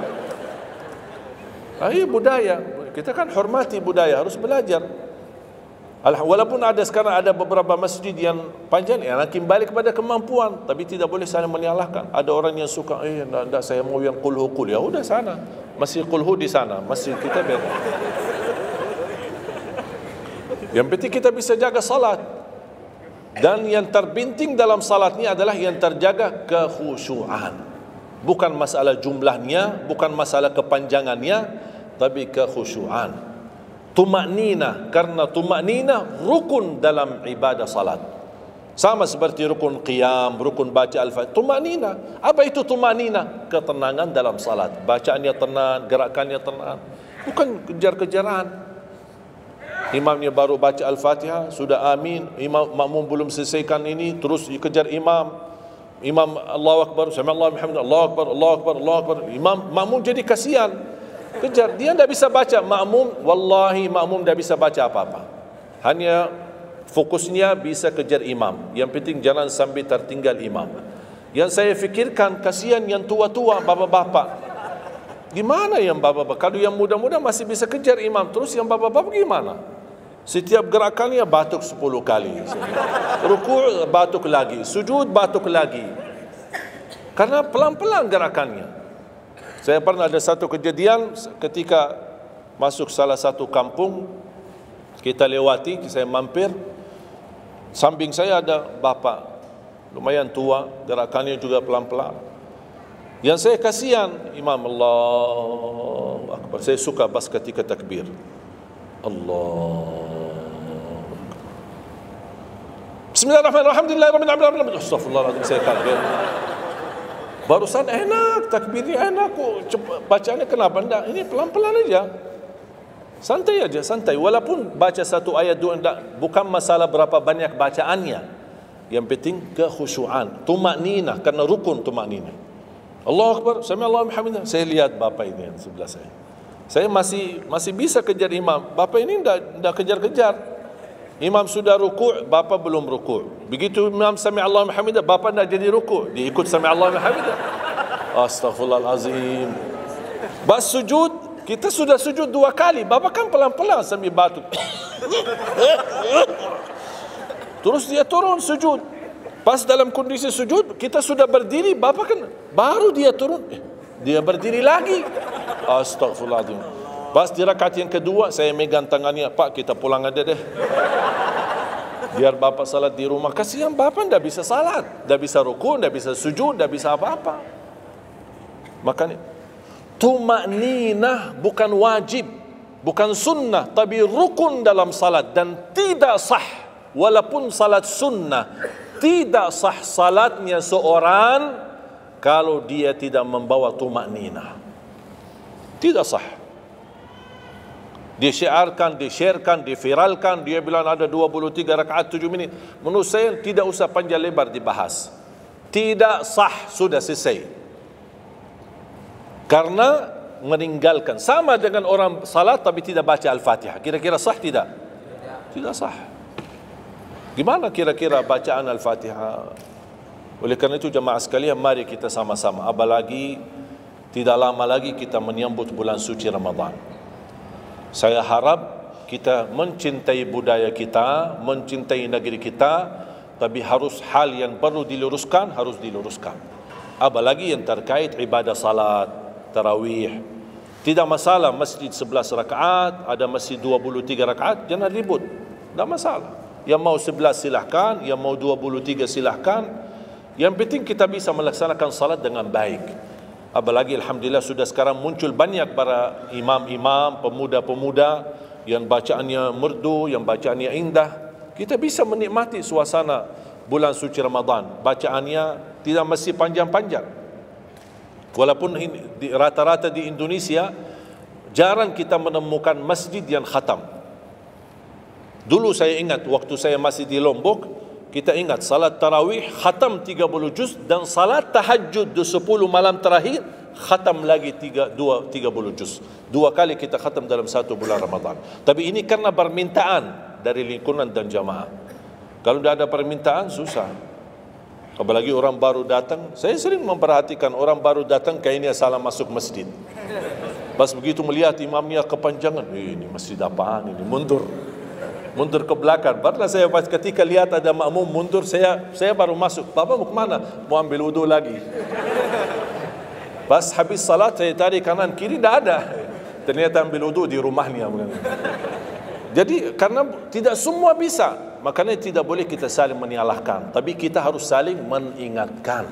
Ini budaya. Kita kan hormati budaya, harus belajar. Walaupun ada sekarang ada beberapa masjid yang panjang, ya nanti balik kepada kemampuan, tapi tidak boleh saling menyalahkan. Ada orang yang suka, enggak, saya mau yang qulhu qul. Ya udah sana, masjid qulhu di sana, masjid kita beda. Yang penting kita bisa jaga salat. Dan yang terbinting dalam salatnya adalah yang terjaga kekhusyuan. Bukan masalah jumlahnya, bukan masalah kepanjangannya, tapi kekhusyuan. Tumaknina, karena tumaknina rukun dalam ibadah salat. Sama seperti rukun qiyam, rukun baca al-Fatihah. Tumanina. Apa itu tumanina? Ketenangan dalam salat. Bacaannya tenang, gerakannya tenang. Bukan kejar-kejaran. Imamnya baru baca al-Fatihah, sudah amin. Imam makmum belum selesaikan ini, terus kejar imam. Imam Allahu Akbar, sami'allahu bihamdihi, Allahu Akbar, Allahu Akbar, Allahu Akbar. Imam makmum jadi kasihan. Kejar, dia tidak bisa baca. Makmum, wallahi makmum tidak bisa baca apa-apa. Hanya fokusnya bisa kejar imam. Yang penting jangan sampai tertinggal imam. Yang saya fikirkan, kasihan yang tua-tua, bapak-bapak. Gimana yang bapak-bapak? Kalau yang muda-muda masih bisa kejar imam, terus yang bapak-bapak gimana? Setiap gerakannya batuk 10 kali. Rukuk batuk lagi, sujud batuk lagi. Karena pelan-pelan gerakannya. Saya pernah ada satu kejadian ketika masuk salah satu kampung, kita lewati, saya mampir. Samping saya ada bapak lumayan tua, gerakannya juga pelan-pelan. Yang saya kasihan, Imam Allahu Akbar. Saya suka pas ketika takbir. Allah. Bismillahirrahmanirrahim. Alhamdulillahirrahmanirrahim. Astaghfirullahaladzim, saya kaget. Barusan enak, takbirnya enak kok. Bacaannya kenapa enggak? Ini pelan-pelan aja. Santai aja, santai. Walaupun baca satu ayat dua, bukan masalah berapa banyak bacaannya. Yang penting kekhusyuan, tumakninah, karena rukun tumakninah. Allahu Akbar, sami'allahu bihamdihi. Saya lihat bapak ini yang sebelah saya. Saya masih bisa kejar imam. Bapak ini tidak kejar-kejar. Imam sudah rukuk, bapak belum rukuk. Begitu imam sami'allahu bihamdihi, bapak tidak jadi rukuk, dia ikut sami'allahu bihamdihi. Astaghfirullahalazim. Bas sujud, kita sudah sujud 2 kali, bapak kan pelan-pelan sambil batuk. Terus dia turun sujud. Pas dalam kondisi sujud, kita sudah berdiri, bapak kan baru dia turun, dia berdiri lagi. Astagfirullahaladzim. Pas di rakaat yang kedua, saya megang tangannya, Pak, kita pulang aja deh. Biar bapak salat di rumah. Kasihan bapak tidak bisa salat, tidak bisa rukun, tidak bisa sujud, tidak bisa apa-apa. Makanya tumakninah bukan wajib, bukan sunnah, tapi rukun dalam salat, dan tidak sah walaupun salat sunnah. Tidak sah salatnya seorang kalau dia tidak membawa tumakninah. Tidak sah. Disyiarkan, disharekan, diviralkan, dia bilang ada 23 rakaat 7 minit. Menurut saya tidak usah panjang lebar dibahas. Tidak sah, sudah selesai. Karena meninggalkan, sama dengan orang salat tapi tidak baca Al-Fatihah. Kira-kira sah tidak? Tidak sah. Gimana kira-kira bacaan Al-Fatihah? Oleh kerana itu jemaah sekalian, mari kita sama-sama. Apalagi tidak lama lagi kita menyambut bulan suci Ramadan. Saya harap kita mencintai budaya kita, mencintai negeri kita, tapi harus hal yang perlu diluruskan, harus diluruskan. Apalagi yang terkait ibadah salat, tarawih. Tidak masalah masjid 11 rakaat, ada masjid 23 rakaat, jangan ribut. Tidak masalah. Yang mau 11 silahkan, yang mau 23 silahkan. Yang penting kita bisa melaksanakan salat dengan baik. Apalagi alhamdulillah sudah sekarang muncul banyak para imam-imam, pemuda-pemuda yang bacaannya merdu, yang bacaannya indah. Kita bisa menikmati suasana bulan suci Ramadan. Bacaannya tidak mesti panjang-panjang. Walaupun rata-rata di Indonesia jarang kita menemukan masjid yang khatam. Dulu saya ingat waktu saya masih di Lombok, kita ingat salat tarawih khatam 30 juz, dan salat tahajud di 10 malam terakhir khatam lagi 30 juz. 2 kali kita khatam dalam 1 bulan Ramadan. Tapi ini karena permintaan dari lingkungan dan jamaah. Kalau tidak ada permintaan susah. Apalagi orang baru datang. Saya sering memperhatikan orang baru datang kayaknya salah masuk masjid. Pas begitu melihat imamnya kepanjangan, ini masjid apaan ini, mundur ke belakang. Barulah saya pas ketika lihat ada makmum mundur, saya baru masuk. Bapak mau kemana? Mau ambil wudu lagi. Pas habis salat saya tarik kanan kiri, tidak ada. Ternyata ambil wudu di rumahnya. Jadi karena tidak semua bisa, makanya tidak boleh kita saling menyalahkan, tapi kita harus saling mengingatkan.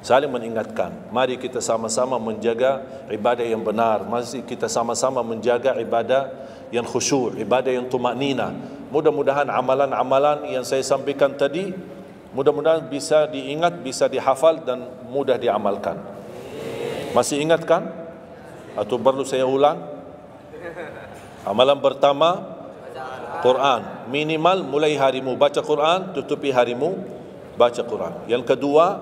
Saling mengingatkan. Mari kita sama-sama menjaga ibadah yang benar. Mari kita sama-sama menjaga ibadah yang khusyuk, ibadah yang tumakninah. Mudah-mudahan amalan-amalan yang saya sampaikan tadi Mudah-mudahan bisa diingat, bisa dihafal dan mudah diamalkan. Masih ingat kan? Atau perlu saya ulang? Amalan pertama, Quran. Minimal mulai harimu baca Quran, tutupi harimu baca Quran. Yang kedua,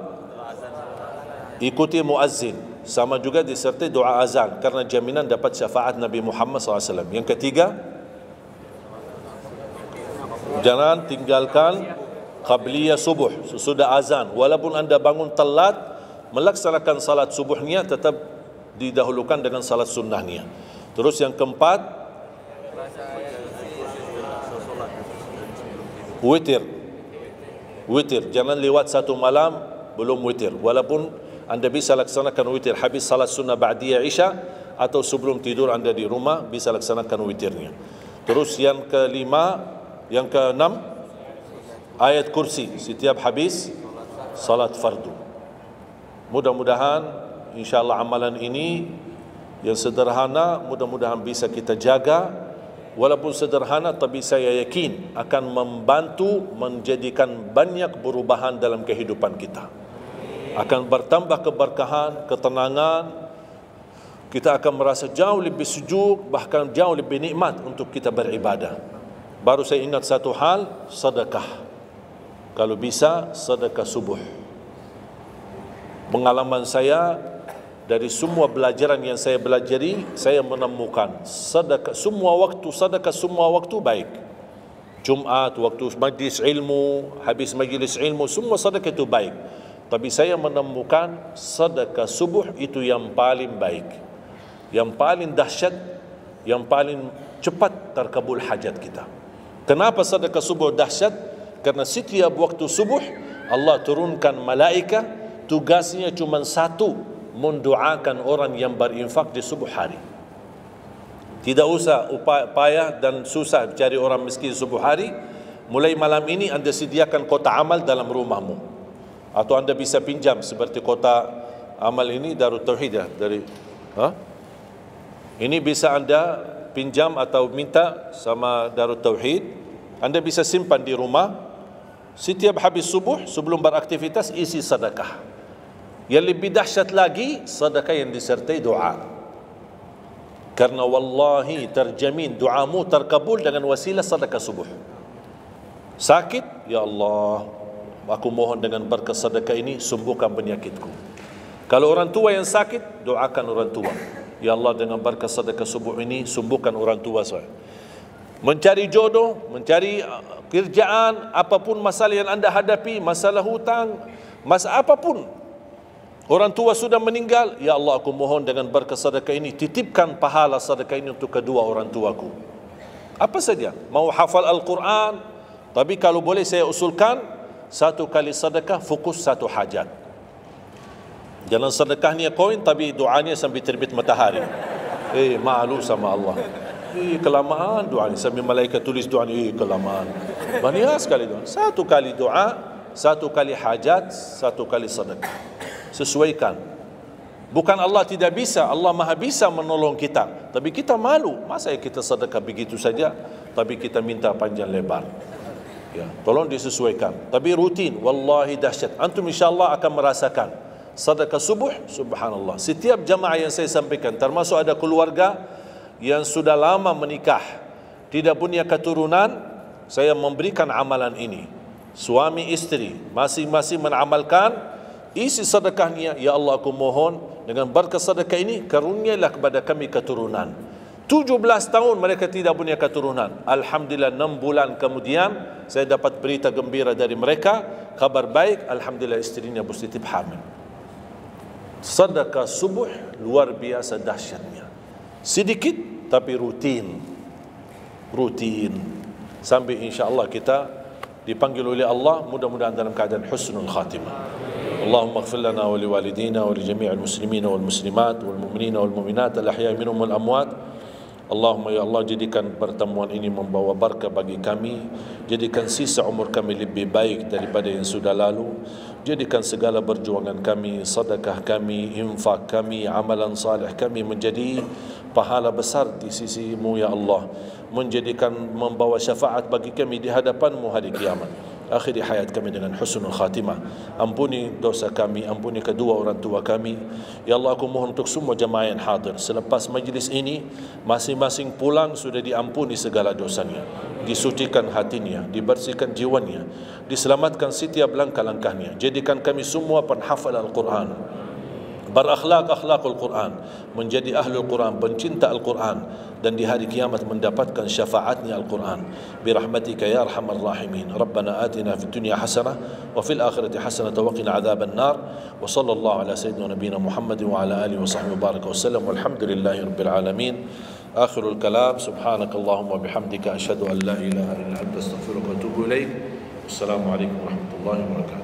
ikuti muazzin. Sama juga disertai doa azan karena jaminan dapat syafaat Nabi Muhammad SAW. Yang ketiga, jangan tinggalkan qabliyah subuh sesudah azan. Walaupun anda bangun telat, melaksanakan salat subuhnya tetap didahulukan dengan salat sunnahnya. Terus yang keempat, witir. Witir, jangan lewat satu malam belum witir. Walaupun anda bisa laksanakan witir habis salat sunnah ba'diyah isya atau sebelum tidur anda di rumah bisa laksanakan witirnya. Terus yang keenam, ayat kursi setiap habis salat fardu. Mudah-mudahan insyaAllah amalan ini yang sederhana mudah-mudahan bisa kita jaga. Walaupun sederhana tapi saya yakin akan membantu menjadikan banyak perubahan dalam kehidupan kita. Akan bertambah keberkahan, ketenangan. Kita akan merasa jauh lebih sejuk, bahkan jauh lebih nikmat untuk kita beribadah. Baru saya ingat satu hal, sedekah. Kalau bisa, sedekah subuh. Pengalaman saya, dari semua pelajaran yang saya belajari, saya menemukan sedekah, semua waktu baik. Jumat, waktu majlis ilmu, habis majlis ilmu, semua sedekah itu baik. Tapi saya menemukan sedekah subuh itu yang paling baik, yang paling dahsyat, yang paling cepat terkabul hajat kita. Kenapa sedekah subuh dahsyat? Karena setiap waktu subuh Allah turunkan malaikat, tugasnya cuma satu, mendoakan orang yang berinfak di subuh hari. Tidak usah payah dan susah cari orang miskin subuh hari. Mulai malam ini anda sediakan kota amal dalam rumahmu, atau anda bisa pinjam seperti kota amal ini Darut Tauhid ya, ini bisa anda pinjam atau minta sama Darut Tauhid. Anda bisa simpan di rumah. Setiap habis subuh sebelum beraktivitas isi sedekah. Yang lebih dahsyat lagi, sedekah yang disertai doa. Karena wallahi terjamin doamu terkabul dengan wasilah sedekah subuh. Sakit, ya Allah, aku mohon dengan berkat sedekah ini sembuhkan penyakitku. Kalau orang tua yang sakit, doakan orang tua. Ya Allah, dengan berkat sedekah subuh ini sembuhkan orang tua saya. Mencari jodoh, mencari kerjaan, apapun masalah yang anda hadapi, masalah hutang, masalah apapun. Orang tua sudah meninggal, ya Allah aku mohon dengan berkat sedekah ini, titipkan pahala sedekah ini untuk kedua orang tuaku. Apa saja, mau hafal Al-Quran, tapi kalau boleh saya usulkan, satu kali sedekah fokus satu hajat. Jangan sedekahnya koin tapi doanya sambil terbit matahari. Malu sama Allah. Kelamaan doa ni, sambil malaikat tulis doa ni, kelamaan. Banyak sekali doa. Satu kali doa, satu kali hajat, satu kali sedekah. Sesuaikan. Bukan Allah tidak bisa, Allah maha bisa menolong kita. Tapi kita malu, masa kita sedekah begitu saja, tapi kita minta panjang lebar. Ya, tolong disesuaikan. Tapi rutin, wallahi dahsyat. Antum insyaAllah akan merasakan sedekah subuh, subhanallah. Setiap jamaah yang saya sampaikan, termasuk ada keluarga yang sudah lama menikah, tidak punya keturunan, saya memberikan amalan ini. Suami istri masing-masing mengamalkan, isi sedekahnya, ya Allah aku mohon dengan berkat sedekah ini karunialah kepada kami keturunan. 17 tahun mereka tidak punya keturunan. Alhamdulillah 6 bulan kemudian saya dapat berita gembira dari mereka, kabar baik, alhamdulillah istrinya positif hamil. Sedekah subuh luar biasa dahsyatnya. Sedikit tapi rutin sampai insyaAllah kita dipanggil oleh Allah, mudah-mudahan dalam keadaan husnul khatimah. Allahumma ighfir lana wa liwalidina wa li jami'il muslimina wal muslimat wal mu'minina wal mu'minat al ahya'i minhum wal amwat. Allahumma ya Allah, jadikan pertemuan ini membawa barakah bagi kami, jadikan sisa umur kami lebih baik daripada yang sudah lalu, jadikan segala perjuangan kami, sedekah kami, infak kami, amalan salih kami menjadi pahala besar di sisi-Mu ya Allah, menjadikan membawa syafaat bagi kami di hadapan-Mu hari kiamat. akhiri hayat kami dengan husnul khatimah. Ampuni dosa kami, ampuni kedua orang tua kami. Ya Allah, aku mohon untuk semua jemaah yang hadir, selepas majlis ini masing-masing pulang sudah diampuni segala dosanya, disucikan hatinya, dibersihkan jiwanya, diselamatkan setiap langkah-langkahnya. Jadikan kami semua penghafal Al-Quran, berakhlak-akhlakul Quran, menjadi ahlul Quran, pencinta Al-Quran, dan di hari kiamat mendapatkan syafaatnya Al-Quran. Birahmatika ya arhamar rahimin. Rabbana atina fid dunya hasanah wa fil akhirati hasanah wa qina adzaban nar. Wa sallallahu ala sayyidina nabiyina Muhammadin wa ala alihi wa sahbihi baraka wa sallam. Walhamdulillahi rabbil alamin. Akhirul kalam, subhanakallahumma bihamdika asyhadu an la ilaha illa anta astaghfiruka wa atubu ilaik. Assalamualaikum warahmatullahi wabarakatuh.